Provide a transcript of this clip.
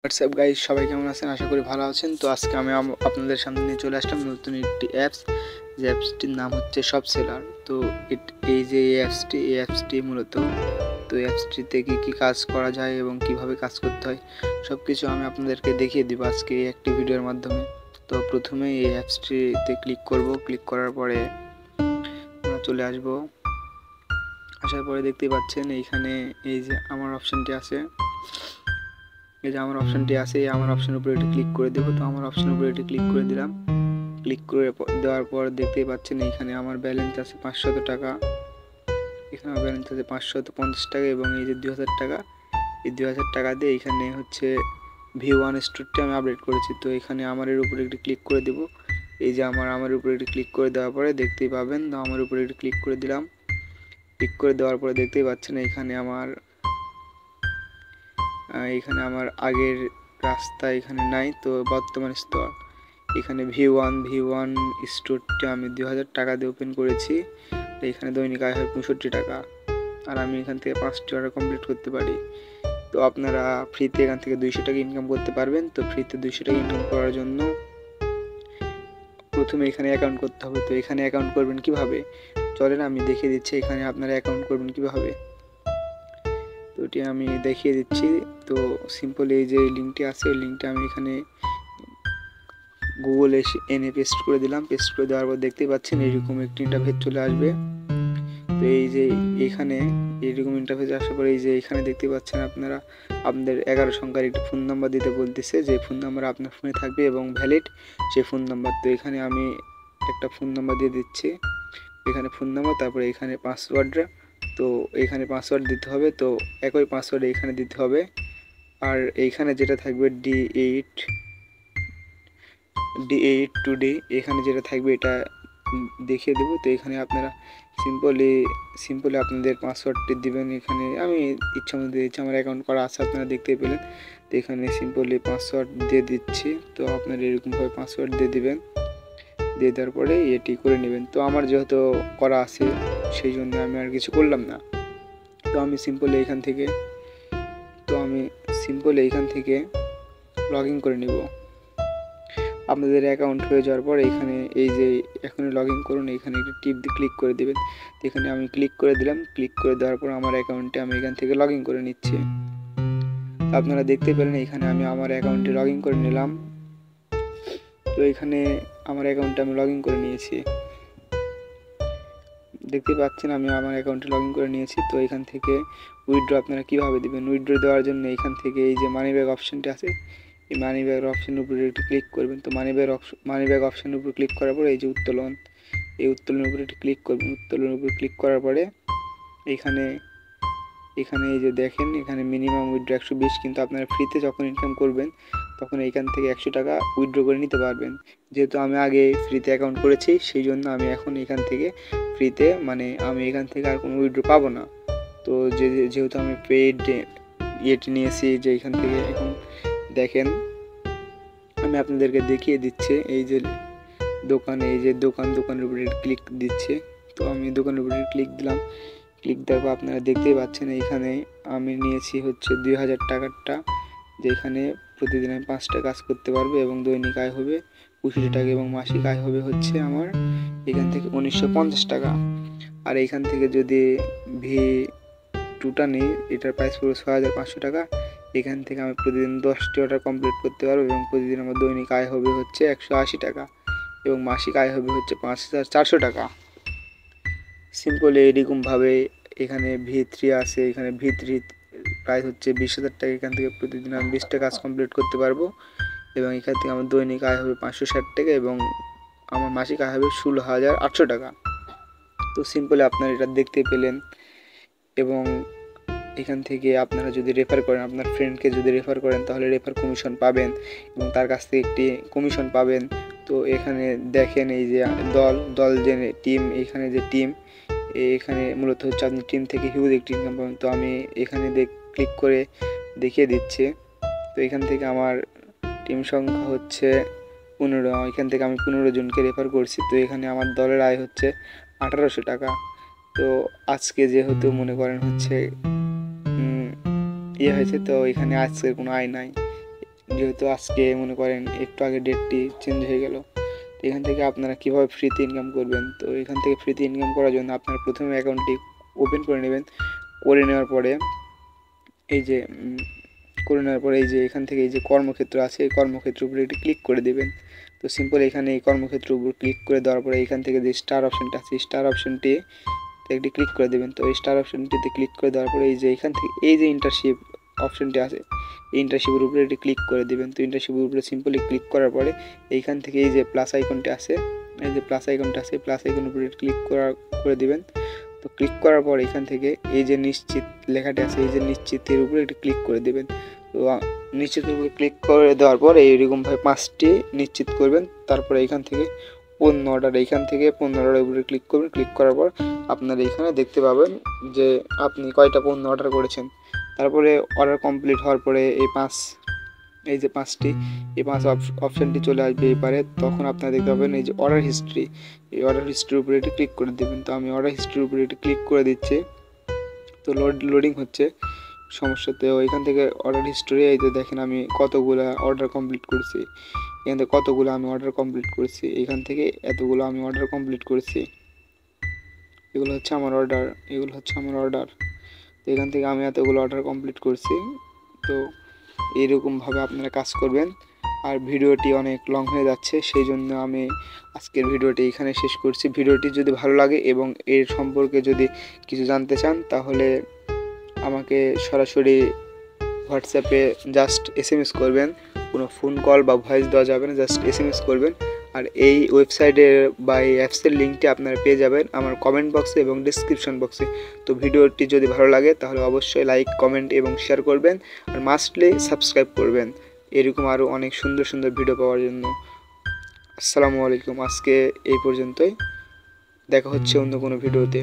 WhatsApp guys, সবাই কেমন আছেন? আশা করি ভালো আছেন। তো আজকে আমি আপনাদের সামনে নিয়ে চলে আসলাম নতুন একটি অ্যাপস। যে অ্যাপসটির নাম হচ্ছে শপ সেলার। তো এই যে এই অ্যাপসটি মূলত, তো অ্যাপসটিতে কী কাজ করা যায় এবং কিভাবে কাজ করতে হয় সব কিছু আমি আপনাদেরকে দেখিয়ে দিব আজকে এই একটি ভিডিওর মাধ্যমে। তো প্রথমে এই অ্যাপসটিতে ক্লিক করব। ক্লিক করার পরে আমরা চলে আসব। আসার পরে দেখতেই পাচ্ছেন এইখানে এই যে আমার অপশানটি আছে, এই যে আমার অপশানটি আছে, এই আমার অপশানের উপরে একটু ক্লিক করে দেবো। তো আমার অপশানের উপরে একটু ক্লিক করে দিলাম। ক্লিক করে দেওয়ার পর দেখতেই পাচ্ছেন এইখানে আমার ব্যালেন্স আছে 500 টাকা। এখানে আমার ব্যালেন্স আছে 550 টাকা এবং এই যে 2000 টাকা, এই 2000 টাকা দিয়ে এখানে হচ্ছে V1 স্টোরটি আমি আপডেট করেছি। তো এখানে আমার এর উপরে একটু ক্লিক করে দেবো। এই যে আমার উপরে একটু ক্লিক করে দেওয়ার পরে দেখতেই পাবেন, তো আমার উপরে একটু ক্লিক করে দিলাম। ক্লিক করে দেওয়ার পরে দেখতেই পাচ্ছেন এখানে আমার আগের রাস্তা এখানে নাই, তো বর্তমান স্তর এখানে V1 স্টোরটি আমি 2000 টাকা দিয়ে ওপেন করেছি। তো এখানে দৈনিক আয় হয় 65 টাকা, আর আমি এখান থেকে 5টি অর্ডার কমপ্লিট করতে পারি। তো আপনারা ফ্রিতে এখান থেকে 200 টাকা ইনকাম করতে পারবেন। তো ফ্রিতে 200 টাকা ইনকাম করার জন্য প্রথমে এখানে অ্যাকাউন্ট করতে হবে। তো এখানে অ্যাকাউন্ট করবেন কিভাবে চলেন আমি দেখিয়ে দিচ্ছি এখানে আপনারা অ্যাকাউন্ট করবেন কিভাবে। তো এটি আমি দেখিয়ে দিচ্ছি। তো সিম্পল এই যে লিঙ্কটি আছে, ওই লিঙ্কটা আমি এখানে গুগলে এনে পেস্ট করে দিলাম। পেস্ট করে দেওয়ার পর দেখতেই পাচ্ছেন এরকম একটি ইন্টারফেস চলে আসবে। তো এই যে এখানে এরকম ইন্টারফেস আসার পরে এই যে এখানে দেখতে পাচ্ছেন আপনারা আপনাদের 11 সংখ্যার একটি ফোন নাম্বার দিতে বলতেছে, যে ফোন নাম্বার আপনার ফোনে থাকবে এবং ভ্যালিড সেই ফোন নাম্বার। তো এখানে আমি একটা ফোন নাম্বার দিয়ে দিচ্ছি, এখানে ফোন নাম্বার, তারপরে এখানে পাসওয়ার্ডটা, তো এইখানে পাসওয়ার্ড দিতে হবে। তো একই পাসওয়ার্ড এইখানে দিতে হবে। আর এইখানে যেটা থাকবে D8 এখানে যেটা থাকবে এটা দেখিয়ে দেবো। তো এখানে আপনারা সিম্পলি আপনাদের পাসওয়ার্ডটি দিবেন। এখানে আমি ইচ্ছা মতো দিয়েছি, আমার অ্যাকাউন্ট করা আছে আপনারা দেখতেই পেলেন। তো এখানে সিম্পলি পাসওয়ার্ড দিয়ে দিচ্ছি। তো আপনারা এরকমভাবে পাসওয়ার্ড দিয়ে দিবেন, দিয়ে দেওয়ার পরে এটি করে নেবেন। তো আমার যেহেতু করা আছে সেই জন্য আমি আর কিছু করলাম না। তো আমি সিম্পলি এইখান থেকে লগ ইন করে নিব। আপনাদের অ্যাকাউন্ট হয়ে যাওয়ার পর এখানে এই যে এখনই লগ ইন করুন, এখানে একটি টিপ দিয়ে ক্লিক করে দেবেন। এখানে আমি ক্লিক করে দিলাম। ক্লিক করে দেওয়ার পর আমার অ্যাকাউন্টে আমি এখান থেকে লগ ইন করে নিচ্ছি। আপনারা দেখতে পেলেন এখানে আমি আমার অ্যাকাউন্টে লগ ইন করে নিলাম। তো এখানে আমার অ্যাকাউন্টে আমি লগ ইন করে নিয়েছি, দেখতে পাচ্ছেন আমি আমার অ্যাকাউন্টে লগ ইন করে নিয়েছি। তো এখান থেকে উইথড্র আপনারা কীভাবে দেবেন, উইথড্র দেওয়ার জন্য এখান থেকে এই যে মানি ব্যাগ অপশানটি আছে, এই মানি ব্যাগ অপশানের উপরে একটু ক্লিক করবেন। তো মানি ব্যাগ অপশানের উপর ক্লিক করার পরে এই যে উত্তোলনের উপরে একটু ক্লিক করবেন। উত্তোলনের উপরে ক্লিক করার পরে এখানে এই যে দেখেন এখানে মিনিমাম উইথড্র 120, কিন্তু আপনারা ফ্রিতে যখন ইনকাম করবেন তখন এইখান থেকে 100 টাকা উইথড্র করে নিতে পারবেন। যেহেতু আমি আগে ফ্রিতে অ্যাকাউন্ট করেছি সেই জন্য আমি এখন এখান থেকে ফ্রিতে আমি এখান থেকে আর কোনো উইথড্র পাবো না। তো যেহেতু আমি পেইড ইয়েটি নিয়েছি, যে এখান থেকে এখন দেখেন আমি আপনাদেরকে দেখিয়ে দিচ্ছি। এই যে দোকানের উপরে ক্লিক দিচ্ছে। তো আমি দোকানের উপরে ক্লিক দিলাম। ক্লিক দেওয়ার পর আপনারা দেখতেই পাচ্ছেন এইখানে আমি নিয়েছি হচ্ছে 2000 টাকারটা, যেখানে প্রতিদিন আমি 5টা কাজ করতে পারবো এবং দৈনিক আয় হবে 65 টাকা এবং মাসিক আয় হবে হচ্ছে আমার এখান থেকে 1950 টাকা। আর এইখান থেকে যদি V2টা নিই, এটার প্রাইস পুরো 6500 টাকা। এখান থেকে আমি প্রতিদিন 10টি অর্ডার কমপ্লিট করতে পারবো এবং প্রতিদিন আমার দৈনিক আয় হবে হচ্ছে 180 টাকা এবং মাসিক আয় হবে হচ্ছে 5400 টাকা। সিম্পলি এরকমভাবে এখানে V3 আছে, এখানে V3 প্রাইস হচ্ছে 20,000 টাকা। এখান থেকে প্রতিদিন আমি 20টা কাজ কমপ্লিট করতে পারবো এবং এখান থেকে আমার দৈনিক আয় হবে 560 টাকা এবং আমার মাসিক আয় হবে 16,800 টাকা। তো সিম্পলি আপনারা এটা দেখতে পেলেন। এবং এখান থেকে আপনারা যদি রেফার করেন, আপনার ফ্রেন্ডকে যদি রেফার করেন তাহলে রেফার কমিশন পাবেন এবং তার কাছ থেকে একটি কমিশন পাবেন। তো এখানে দেখেন এই যে দল যে টিম, এখানে যে টিম, এখানে মূলত হচ্ছে আপনি টিম থেকে হিউজ একটি ইনকাম পাবেন। তো আমি এখানে ক্লিক করে দেখিয়ে দিচ্ছি। তো এখান থেকে আমার টিম সংখ্যা হচ্ছে 15, এখান থেকে আমি 15 জনকে রেফার করছি। তো এখানে আমার দলের আয় হচ্ছে 1800 টাকা। তো আজকে যেহেতু মনে করেন হচ্ছে হয়েছে, তো এখানে আজকের কোনো আয় নাই। যেহেতু আজকে মনে করেন একটু আগে ডেটটি চেঞ্জ হয়ে গেল, তো এখান থেকে আপনারা কীভাবে ফ্রিতে ইনকাম করবেন। তো এখান থেকে ফ্রিতে ইনকাম করার জন্য আপনারা প্রথমে অ্যাকাউন্টটি ওপেন করে নেবেন। করে নেওয়ার পরে এই যে এই যে এখান থেকে এই যে কর্মক্ষেত্র আছে, এই কর্মক্ষেত্রের উপরে একটি ক্লিক করে দেবেন। তো সিম্পল এখানে এই কর্মক্ষেত্রের উপর ক্লিক করে দেওয়ার পরে এখান থেকে যে স্টার অপশানটা আছে, স্টার অপশানটি একটি ক্লিক করে দেবেন। তো এই স্টার অপশানটিতে ক্লিক করে দেওয়ার পরে এই যে এখান থেকে এই যে ইন্টার্নশিপ অপশানটি আছে, এই ইন্টার্নশিপের উপরে একটি ক্লিক করে দেবেন। তো ইন্টার্নশিপের উপরে সিম্পলি ক্লিক করার পরে এইখান থেকে এই যে প্লাস আইকনটি আছে, এই যে প্লাস আইকনটা আছে, প্লাস আইকনের উপরে ক্লিক করে দেবেন। তো ক্লিক করার পর এখান থেকে এই যে নিশ্চিত লেখাটি আছে, এই যে নিশ্চিতের উপরে একটি ক্লিক করে দেবেন। তো নিশ্চিতের উপরে ক্লিক করে দেওয়ার পর এইরকমভাবে 5টি নিশ্চিত করবেন। তারপরে এখান থেকে পণ্য অর্ডার, এইখান থেকে পণ্য অর্ডারের উপরে ক্লিক করবেন। ক্লিক করার পর আপনারা এখানে দেখতে পাবেন যে আপনি কয়টা পণ্য অর্ডার করেছেন। তারপরে অর্ডার কমপ্লিট হওয়ার পরে এই 5টি এই 5 অপশানটি চলে আসবে এবারে। তখন আপনারা দেখতে পাবেন এই যে অর্ডার হিস্ট্রি, এই অর্ডার হিস্ট্রির উপরে এটি ক্লিক করে দেবেন। তো আমি অর্ডার হিস্ট্রির উপরে এটি ক্লিক করে দিচ্ছি। তো লোডিং হচ্ছে, সমস্যা। তো এখান থেকে অর্ডার হিস্টোরি এই যে দেখেন আমি কতগুলো অর্ডার কমপ্লিট করছি, এখান থেকে কতগুলো আমি অর্ডার কমপ্লিট করছি, এখান থেকে এতগুলো আমি অর্ডার কমপ্লিট করেছি। এগুলো হচ্ছে আমার অর্ডার, তো এখান থেকে আমি এতগুলো অর্ডার কমপ্লিট করছি। তো এইরকমভাবে আপনারা কাজ করবেন। আর ভিডিওটি অনেক লং হয়ে যাচ্ছে, সেই জন্য আমি আজকের ভিডিওটি এখানে শেষ করছি। ভিডিওটি যদি ভালো লাগে এবং এর সম্পর্কে যদি কিছু জানতে চান তাহলে আমাকে সরাসরি হোয়াটসঅ্যাপে জাস্ট SMS করবেন, কোনো ফোন কল বা ভয়েস দেওয়া যাবে না, জাস্ট SMS করবেন। আর এই ওয়েবসাইটের বা এই অ্যাপসের লিঙ্কটি আপনারা পেয়ে যাবেন আমার কমেন্ট বক্সে এবং ডিসক্রিপশন বক্সে। তো ভিডিওটি যদি ভালো লাগে তাহলে অবশ্যই লাইক, কমেন্ট এবং শেয়ার করবেন, আর মাস্টলি সাবস্ক্রাইব করবেন এরকম আরও অনেক সুন্দর সুন্দর ভিডিও পাওয়ার জন্য। আসসালামু আলাইকুম, আজকে এই পর্যন্তই, দেখা হচ্ছে অন্য কোনো ভিডিওতে।